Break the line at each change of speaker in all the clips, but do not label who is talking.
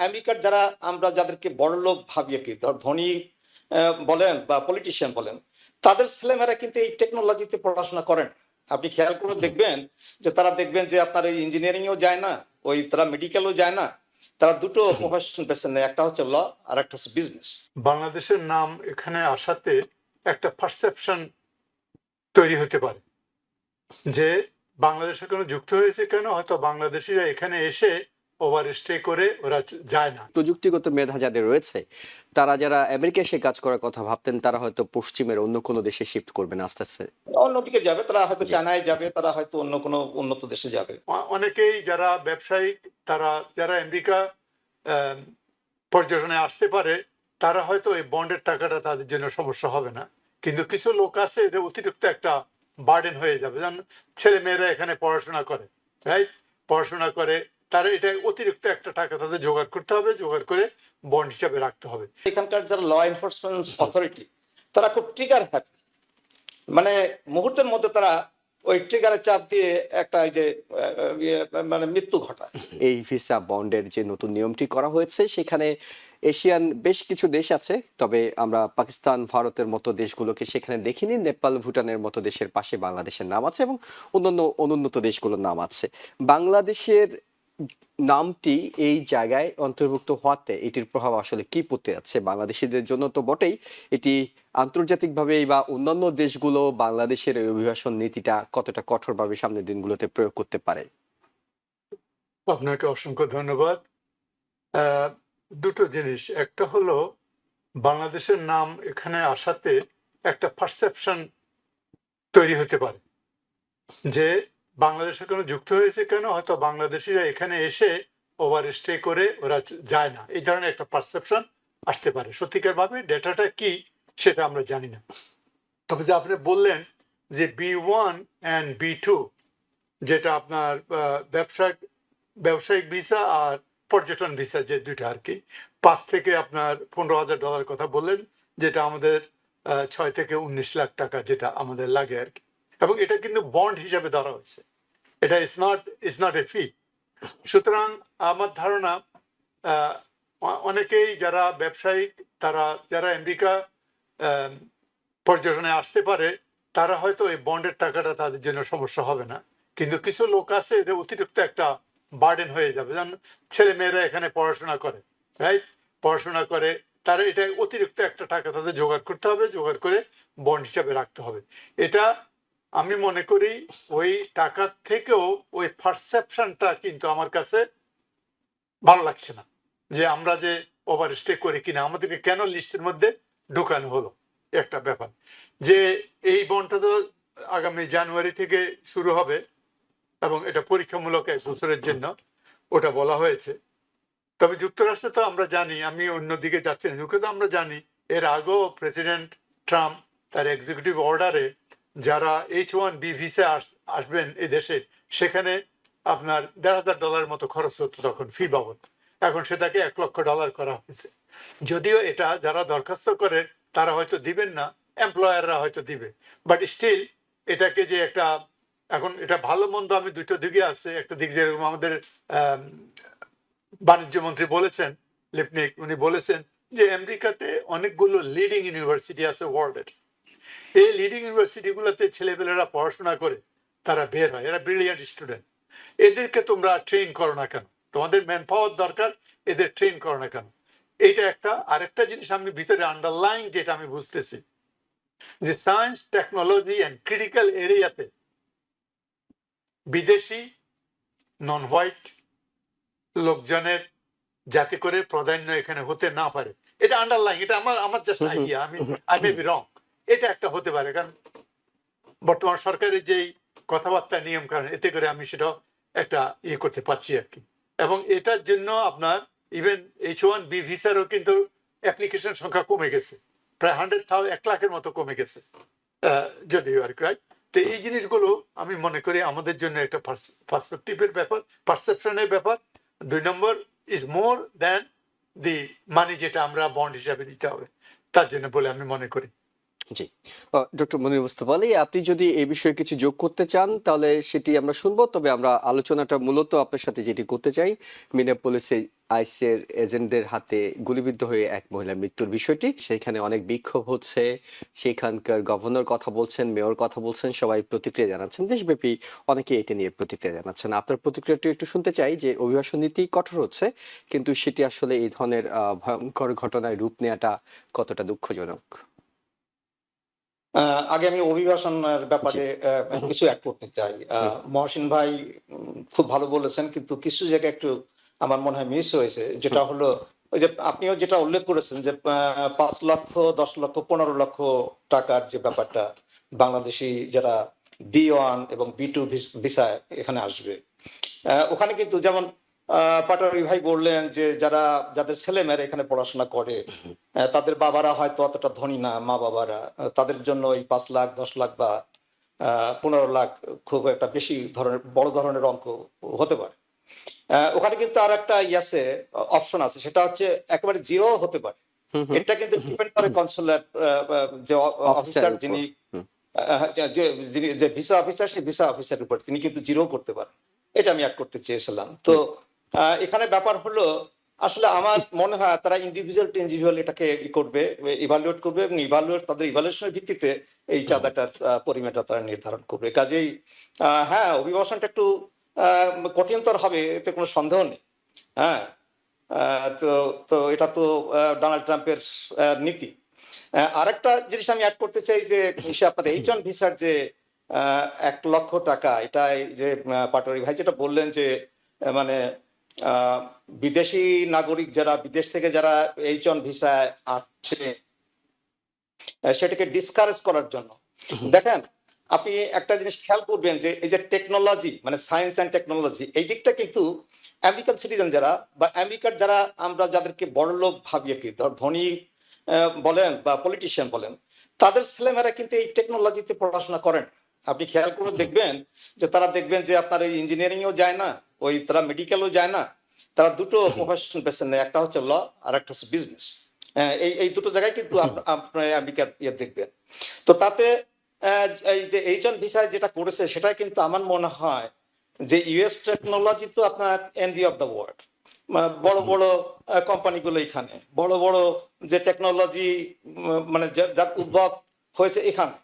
আমেরিকার যারা আমরা যাদেরকে বড়লোক ভাবি আর কি, ধনী বলেন বা পলিটিশিয়ান বলেন, তাদের ছেলেমেয়েরা কিন্তু এই টেকনোলজিতে পড়াশোনা করেন। আপনি খেয়াল করে দেখবেন যে তারা দেখবেন যে আপনার এই ইঞ্জিনিয়ারিংও যায় না, ওই তারা মেডিকেলও যায় না, তারা দুটো প্রফেশন বেছে নেয়, একটা হচ্ছে ল আর একটা হচ্ছে বিজনেস।
বাংলাদেশের নাম এখানে আসাতে একটা পারসেপশন তৈরি হতে পারে যে বাংলাদেশের কোনো যুক্ত হয়েছে কেন, হয়তো বাংলাদেশিরা এখানে এসে ওভার স্টে করে ওরা যায় না।
প্রযুক্তিগত মেধা যাদের রয়েছে তারা যারা আমেরিকায় এসে কাজ করার কথা ভাবতেন তারা হয়তো পশ্চিমের অন্য কোনো দেশে শিফট করবেন আস্তে আস্তে।
অন্যদিকে যাবে, তারা হয়তো
জি।
চায়নায় যাবে, তারা হয়তো অন্য কোনো উন্নত দেশে যাবে।
অনেকেই যারা ব্যবসায়িক, তারা যারা আমেরিকা পর্যটনে আসতে পারে, তারা হয়তো এই বন্ডের টাকাটা তাদের জন্য সমস্যা হবে না, কিন্তু কিছু লোক আছে যে অতিরিক্ত একটা বার্ডেন হয়ে যাবে। যেমন ছেলে মেয়েরা এখানে পড়াশোনা করে, রাইট, পড়াশোনা করে, তারা এটা অতিরিক্ত একটা টাকা তাদের জোগাড় করতে হবে, জোগাড় করে বন্ড হিসাবে রাখতে হবে।
এখানকার যারা ল এনফোর্সমেন্ট অথরিটি তারা খুব ট্রিগার হ্যাপি, মানে মুহূর্তের মধ্যে তারা ওই ট্রিগারে চাপ দিয়ে একটা এই যে মানে মৃত্যু ঘটায়।
এই ভিসা বন্ডের যে নতুন নিয়মটি করা হয়েছে সেখানে এশিয়ান বেশ কিছু দেশ আছে, তবে আমরা পাকিস্তান ভারতের মতো দেশগুলোকে সেখানে দেখিনি। নেপাল ভুটানের মতো দেশের পাশে বাংলাদেশের নাম আছে এবং অন্যান্য অনুন্নত দেশগুলোর নাম আছে। বাংলাদেশের নামটি এই জায়গায় অন্তর্ভুক্ত হওয়াতে এটির প্রভাব আসলে কি পড়তে যাচ্ছে বাংলাদেশিদের জন্য? তো বটেই, এটি আন্তর্জাতিকভাবে বা অন্যান্য দেশগুলো বাংলাদেশের এই অভিবাসন নীতিটা কতটা কঠোরভাবে সামনের দিনগুলোতে প্রয়োগ করতে পারে?
আপনাকে অসংখ্য ধন্যবাদ। দুটো জিনিস, একটা হলো বাংলাদেশের নাম এখানে আসাতে একটা পারসেপশন তৈরি হতে পারে যে বাংলাদেশের কোনো যুক্ত হয়েছে কেন, হয়তো বাংলাদেশিরা এখানে এসে ওভার স্টে করে ওরা যায় না, এই ধরনের একটা পারসেপশন আসতে পারে। সত্যিকার ভাবে ডেটাটা কি সেটা আমরা জানি না। তবে যে আপনি বললেন যে B1 and B2, যেটা আপনার ব্যবসায়িক ভিসা আর পর্যটন ভিসা, যে দুইটা আর কি, 5 থেকে আপনার $15,000 কথা বললেন, যেটা আমাদের 6 থেকে 19 লাখ টাকা যেটা আমাদের লাগে আর কি। এবং এটা কিন্তু বন্ড হিসাবে ধরা হয়েছে, এটা ইজ নট এ ফি। সুতরাং আমার ধারণা অনেকেই যারা ব্যবসায়িক, তারা যারা আমেরিকা পর্যটনে আসতে পারে, তারা হয়তো এই বন্ডের টাকাটা তাদের জন্য সমস্যা হবে না, কিন্তু কিছু লোক আছে যে অতিরিক্ত একটা বার্ডেন হয়ে যাবে। যেমন ছেলে মেয়েরা এখানে পড়াশোনা করে, রাইট, পড়াশোনা করে, তারা এটা অতিরিক্ত একটা টাকা তাদের জোগাড় করতে হবে, জোগাড় করে বন্ড হিসাবে রাখতে হবে। এটা আমি মনে করি ওই টাকার থেকেও ওই পারসেপশনটা কিন্তু আমার কাছে ভালো লাগছে না, যে আমরা যে ওভার স্টে করি কিনা, আমাদেরকে কেন লিস্টের মধ্যে ঢুকানো হলো, একটা ব্যাপার। যে এই বন্ডটা তো আগামী জানুয়ারি থেকে শুরু হবে এবং এটা পরীক্ষামূলক 1 বছরের জন্য ওটা বলা হয়েছে। তবে যুক্তরাষ্ট্রে তো আমরা জানি, আমি অন্যদিকে যাচ্ছি না, যুক্তরাষ্ট্রে আমরা জানি এর আগেও প্রেসিডেন্ট ট্রাম্প তার এক্সিকিউটিভ অর্ডারে যারা H1B ভিসা আসবেন এই দেশে, সেখানে আপনার $1,500 মতো খরচ হতো তখন ফি বাবদ, এখন সেটাকে $1,00,000 করা হয়েছে। যদিও এটা যারা দরখাস্ত করে তারা হয়তো দিবেন না, এমপ্লয়াররা হয়তো দিবে, বাট স্টিল এটাকে যে একটা, এখন এটা ভালো মন্দ আমি দুটো দিকে আছে। একটা দিক যেরকম আমাদের বাণিজ্য মন্ত্রী বলেছেন, লিপনিক, উনি বলেছেন যে আমেরিকাতে অনেকগুলো লিডিং ইউনিভার্সিটি আছে ওয়ার্ল্ডের, এই লিডিং ইউনিভার্সিটি গুলোতে ছেলেপেলেরা পড়াশোনা করে তারা বের হয়, এরা ব্রিলিয়ান্ট স্টুডেন্ট, এদেরকে তোমরা ট্রেন করো না কেন, তোমাদের ম্যান পাওয়ার দরকার, এদের ট্রেন করো না কেন। এইটা একটা। আরেকটা জিনিস আমি ভিতরে আন্ডারলাইন যেটা আমি বুঝতেছি, যে সায়েন্স, টেকনোলজি এন্ড ক্রিটিক্যাল এরিয়াতে বিদেশি নন হোয়াইট লোকজনের যাতে করে প্রাধান্য এখানে হতে না পারে, এটা আন্ডারলাইন, এটা আমার just idea, I may be wrong, এটা একটা হতে পারে। কারণ বর্তমান সরকারের যেই কথাবার্তা নিয়ম কারণ, এতে করে আমি সেটা একটা ইয়ে করতে পারছি আর কি। এবং এটার জন্য আপনার ইভেন H1B ভিসারও কিন্তু অ্যাপ্লিকেশন সংখ্যা কমে গেছে, প্রায় 1 লাখের মতো কমে গেছে যদিও আর কি, রাইট। তো এই জিনিসগুলো আমি মনে করি আমাদের জন্য একটা পার্সপেক্টিভের ব্যাপার, পারসেপশনের ব্যাপার। 2 number is more than the মানি যেটা আমরা বন্ড হিসাবে দিতে হবে, তার জন্য বলে আমি মনে করি।
জি, ডক্টর মনির মোস্তফা আলী, আপনি যদি এই বিষয়ে কিছু যোগ করতে চান তাহলে সেটি আমরা শুনবো। তবে আমরা আলোচনাটা মূলত আপনার সাথে যেটি করতে চাই, মিনেপোলিসে আইসির এজেন্টদের হাতে গুলিবিদ্ধ হয়ে এক মহিলার মৃত্যুর বিষয়টি, সেখানে অনেক বিক্ষোভ হচ্ছে, সেখানকার গভর্নর কথা বলছেন, মেয়র কথা বলছেন, সবাই প্রতিক্রিয়া জানাচ্ছেন, দেশব্যাপী অনেকে এটা নিয়ে প্রতিক্রিয়া জানাচ্ছেন। আপনার প্রতিক্রিয়াটি একটু শুনতে চাই যে অভিবাসন নীতি কঠোর হচ্ছে, কিন্তু সেটি আসলে এই ধরনের ভয়ঙ্কর ঘটনায় রূপ নেওয়াটা কতটা দুঃখজনক?
আগে আমি অভিবাসনের
জি।
ব্যাপারে কিছু অ্যাড করতে চাই। মহসিন ভাই খুব ভালো বলেছেন, কিন্তু কিছু জায়গায় একটু আমার মনে হয় মিস হয়েছে, যেটা হলো ওই যে আপনিও যেটা উল্লেখ করেছেন যে 5 লক্ষ, 10 লক্ষ, 15 লক্ষ টাকার যে ব্যাপারটা, বাংলাদেশি যারা B1 এবং B2 ভিসায় এখানে আসবে, ওখানে কিন্তু যেমন পাটোয়ারি ভাই বললেন যে যাদের ছেলেমেয়েরা এখানে পড়াশোনা করে, তাদের বাবারা হয়তো অতটা ধনী না, মা বাবারা, তাদের জন্য এই 5 লাখ, 10 লাখ বা 15 লাখ খুব একটা বেশি ধরনের, বড় ধরনের অঙ্ক হতে পারে। ওখানে কিন্তু আর একটা আছে, অপশন আছে, সেটা হচ্ছে একেবারে জিরো হতে পারে।
হুম হুম।
এটা কিন্তু ডিপেন্ড করে কনসুলার যে অফিসার,
অফিসারের উপর।
যিনি
হুম।
যে ভিসা অফিসার, সেই ভিসা অফিসারের উপর তিনি কিন্তু জিরো করতে পারেন। এটা আমি অ্যাড করতে চেয়েছিলাম। তো এখানে ব্যাপার হলো, আসলে আমার মনে হয় তারা ইন্ডিভিজুয়াল টু ইন্ডিভিজুয়াল এটাকে করবে, ইভালুয়েট করবে, এবং তাদের ইভালুয়েশনের ভিত্তিতে এই চাঁদাটার পরিমাণটা তারা নির্ধারণ করবে। কাজেই হ্যাঁ, অভিবাসনটা একটু কঠিনতর হবে, এতে কোনো সন্দেহ নেই। হ্যাঁ, তো তো এটা তো ডোনাল্ড ট্রাম্পের নীতি। আরেকটা জিনিস আমি অ্যাড করতে চাই যে আপনার H1 ভিসার যে 1 লক্ষ টাকা, এটা এই যে পাটোয়ারি ভাই যেটা বললেন যে মানে আহ, বিদেশি নাগরিক যারা বিদেশ থেকে যারা H1 ভিসায় আসছে, সেটাকে ডিসকারেজ করার জন্য, দেখেন আপনি একটা জিনিস খেয়াল করবেন যে এই যে টেকনোলজি, মানে সায়েন্স অ্যান্ড টেকনোলজি, এই দিকটা কিন্তু আমেরিকান সিটিজেন যারা, বা আমেরিকার যারা আমরা যাদেরকে বড়লোক ভাবিয়ে কি ধনী বলেন বা পলিটিশিয়ান বলেন, তাদের ছেলেমেয়েরা কিন্তু এই টেকনোলজিতে পড়াশোনা করেন। আপনি খেয়াল করে দেখবেন যে তারা দেখবেন যে আপনার এই ইঞ্জিনিয়ারিংও যায় না, ওই তারা মেডিকেলও যায় না, তারা দুটো প্রফেশন বেছে নেয়, একটা হচ্ছে ল আর একটা হচ্ছে বিজনেস। এই এই দুটো জায়গায় কিন্তু আপনার আমেরিকার ইয়ে দেখবেন। তো তাতে এই যে H1 ভিসায় যেটা করেছে, সেটা কিন্তু আমার মনে হয় যে ইউএস টেকনোলজি তো আপনার এনভি অফ দ্য ওয়ার্ল্ড, বড় বড় কোম্পানিগুলো এখানে, বড় বড় যে টেকনোলজি মানে যার উদ্ভব হয়েছে এখানে।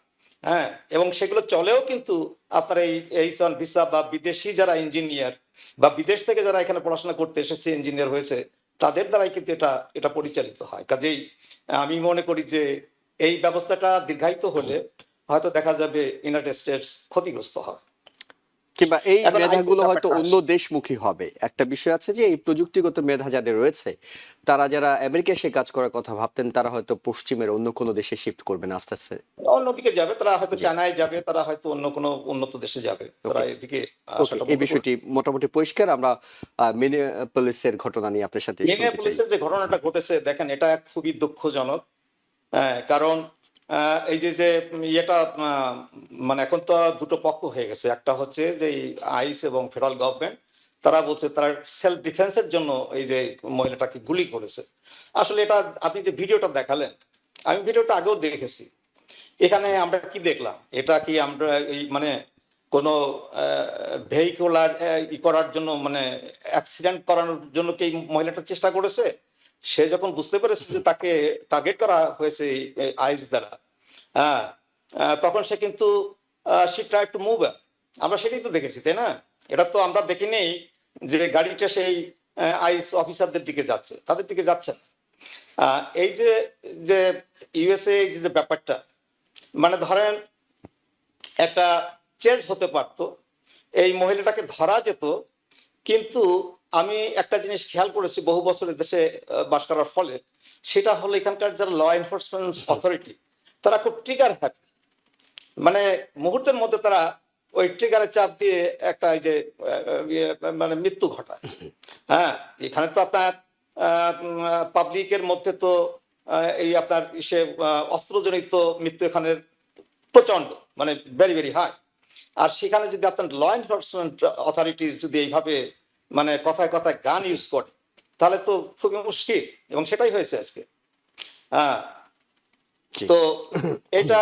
হ্যাঁ, এবং সেগুলো চলেও কিন্তু আপনার এই H1 ভিসা, বা বিদেশি যারা ইঞ্জিনিয়ার বা বিদেশ থেকে যারা এখানে পড়াশোনা করতে এসেছে, ইঞ্জিনিয়ার হয়েছে, তাদের দ্বারাই কিন্তু এটা এটা পরিচালিত হয়। কাজেই আমি মনে করি যে এই ব্যবস্থাটা দীর্ঘায়িত হলে হয়তো দেখা যাবে ইউনাইটেড স্টেটস ক্ষতিগ্রস্ত হবে।
কিংবা এই
এখন আইসির
মেধাগুলো হয়তো
ব্যাপারটা
অন্য
আসে।
দেশমুখী হবে। একটা বিষয় আছে যে এই প্রযুক্তিগত মেধা যাদের রয়েছে, তারা যারা আমেরিকায় এসে কাজ করার কথা ভাবতেন, তারা হয়তো পশ্চিমের অন্য কোনো দেশে শিফট করবেন আস্তে আস্তে।
অন্যদিকে যাবে, তারা হয়তো
জি।
চায়নায় যাবে, তারা হয়তো অন্য কোনো উন্নত দেশে যাবে, তারা
ওকে।
এদিকে
ওকে,
আশাটা
এই
বন্ধ করবে।
বিষয়টি মোটামুটি পরিষ্কার। আমরা মিনিয়াপলিসের ঘটনা নিয়ে আপনার সাথে শুনতে চাই।
মিনিয়াপলিসের যে ঘটনাটা ঘটেছে, দেখেন এটা খুবই দুঃখজনক। হ্যাঁ, কারণ এই যে যে ইয়েটা মানে এখন তো দুটো পক্ষ হয়ে গেছে। একটা হচ্ছে যে আইস এবং ফেডারেল গভর্নমেন্ট, তারা বলছে তারা সেলফ ডিফেন্সের জন্য এই যে মহিলাটাকে গুলি করেছে। আসলে এটা আপনি যে ভিডিওটা দেখালেন, আমি ভিডিওটা আগেও দেখেছি। এখানে আমরা কি দেখলাম, এটা কি আমরা এই মানে কোনো ভেহিকুলার ই করার জন্য, মানে অ্যাক্সিডেন্ট করানোর জন্য কি এই মহিলাটা চেষ্টা করেছে? সে যখন বুঝতে পেরেছে যে তাকে টার্গেট করা হয়েছে এই আইস দ্বারা, হ্যাঁ, তখন সে কিন্তু সে ট্রাই টু মুভ। আমরা সেটাই তো দেখেছি, তাই না? এটা তো আমরা দেখিনি যে গাড়িটা সেই আইস অফিসারদের দিকে যাচ্ছে, তাদের দিকে যাচ্ছে না। এই যে যে ইউএসএ যে ব্যাপারটা, মানে ধরেন একটা চেঞ্জ হতে পারতো, এই মহিলাটাকে ধরা যেত, কিন্তু আমি একটা জিনিস খেয়াল করেছি বহু বছরের দেশে বাস করার ফলে, সেটা হলো এখানকার যারা ল এনফোর্সমেন্ট অথরিটি, তারা খুব ট্রিগার হ্যাপি, মানে মুহূর্তের মধ্যে তারা ওই ট্রিগারে চাপ দিয়ে একটা এই যে মানে মৃত্যু ঘটায়। হ্যাঁ, এখানে তো আপনার পাবলিকের মধ্যে তো এই আপনার সে অস্ত্রজনিত মৃত্যু এখানে প্রচন্ড, মানে ভেরি ভেরি হাই। আর সেখানে যদি আপনার ল এনফোর্সমেন্ট অথরিটিস যদি এইভাবে মানে কথায় কথায় গান ইউজ করে, তাহলে তো খুবই মুশকিল, এবং সেটাই হয়েছে আজকে। হ্যাঁ,
জি।
তো এটা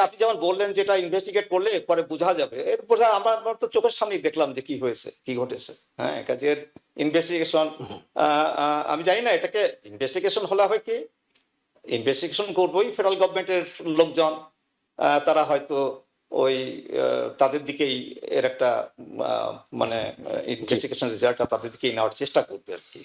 আপনি যেমন বললেন যেটা ইনভেস্টিগেট করলে পরে বোঝা যাবে, এর বোঝা আমরা তো চোখের সামনেই দেখলাম যে কি হয়েছে, কি ঘটেছে। হ্যাঁ, কাজের ইনভেস্টিগেশন, আমি জানি না এটাকে ইনভেস্টিগেশন হলে হয় কি, ইনভেস্টিগেশন করবোই ফেডারেল গভর্নমেন্টের লোকজন, তারা হয়তো ওই তাদের দিকেই এর একটা মানে ইনভেস্টিগেশন রেজাল্টটা তাদের দিকেই নেওয়ার চেষ্টা করবে আর কি।